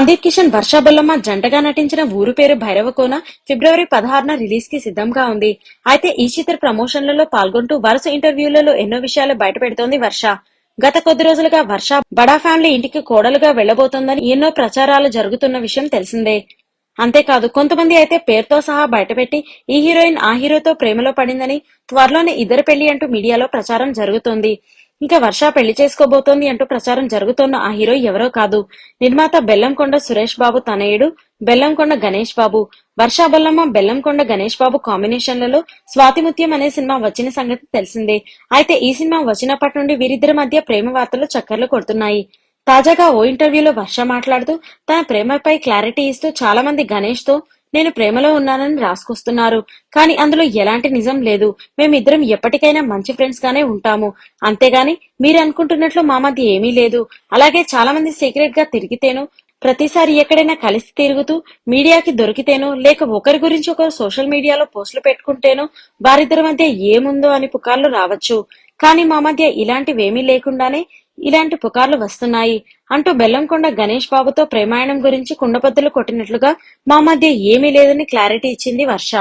సందీప్ కిషన్, వర్ష బొల్లమ్మ జంటగా నటించిన ఊరు పేరు భైరవకోన ఫిబ్రవరి 16న రిలీజ్ కి సిద్ధంగా ఉంది. అయితే ఈ చిత్ర ప్రమోషన్లలో పాల్గొంటూ వరుస ఇంటర్వ్యూలలో ఎన్నో విషయాలు బయటపెడుతోంది వర్ష. గత కొద్ది రోజులుగా వర్ష బడా ఫ్యామిలీ ఇంటికి కోడలుగా వెళ్లబోతోందని ఎన్నో ప్రచారాలు జరుగుతున్న విషయం తెలిసిందే. అంతేకాదు కొంతమంది అయితే పేరుతో సహా బయటపెట్టి ఈ హీరోయిన్ ఆ హీరోతో ప్రేమలో పడిందని, త్వరలోనే ఇద్దరు పెళ్లి అంటూ మీడియాలో ప్రచారం జరుగుతోంది. ఇంకా వర్ష పెళ్లి చేసుకోబోతోంది అంటూ ప్రచారం జరుగుతోన్న ఆ హీరో ఎవరో కాదు, నిర్మాత బెల్లంకొండ సురేష్ బాబు తనయుడు బెల్లంకొండ గణేష్ బాబు. వర్ష బొల్లమ్మ, బెల్లంకొండ గణేష్ బాబు కాంబినేషన్లలో స్వాతిముత్యం అనే సినిమా వచ్చిన సంగతి తెలిసిందే. అయితే ఈ సినిమా వచ్చినప్పటి నుండి వీరిద్దరి మధ్య ప్రేమ వార్తలు చక్కర్లు కొడుతున్నాయి. తాజాగా ఓ ఇంటర్వ్యూలో వర్ష మాట్లాడుతూ తన ప్రేమపై క్లారిటీ ఇస్తూ చాలా మంది గణేష్ తో నేను ప్రేమలో ఉన్నానని రాసుకొస్తున్నారు, కానీ అందులో ఎలాంటి నిజం లేదు. మేమిద్దరం ఎప్పటికైనా మంచి ఫ్రెండ్స్ గానే ఉంటాము. అంతేగాని మీరు అనుకుంటున్నట్లు మా మధ్య ఏమీ లేదు. అలాగే చాలా మంది సీక్రెట్ గా తిరిగితేనో, ప్రతిసారి ఎక్కడైనా కలిసి తిరుగుతూ మీడియాకి దొరికితేనో, లేక ఒకరి గురించి ఒకరు సోషల్ మీడియాలో పోస్టులు పెట్టుకుంటేనో వారిద్దరి మధ్య ఏముందో అని పుకార్లు రావచ్చు. కానీ మా మధ్య ఇలాంటివేమీ లేకుండానే ఇలాంటి పుకార్లు వస్తున్నాయి అంటూ బెల్లంకొండ గణేష్ బాబుతో ప్రేమాయణం గురించి కుండబద్దలు కొట్టినట్లుగా మా మధ్య ఏమీ లేదని క్లారిటీ ఇచ్చింది వర్ష.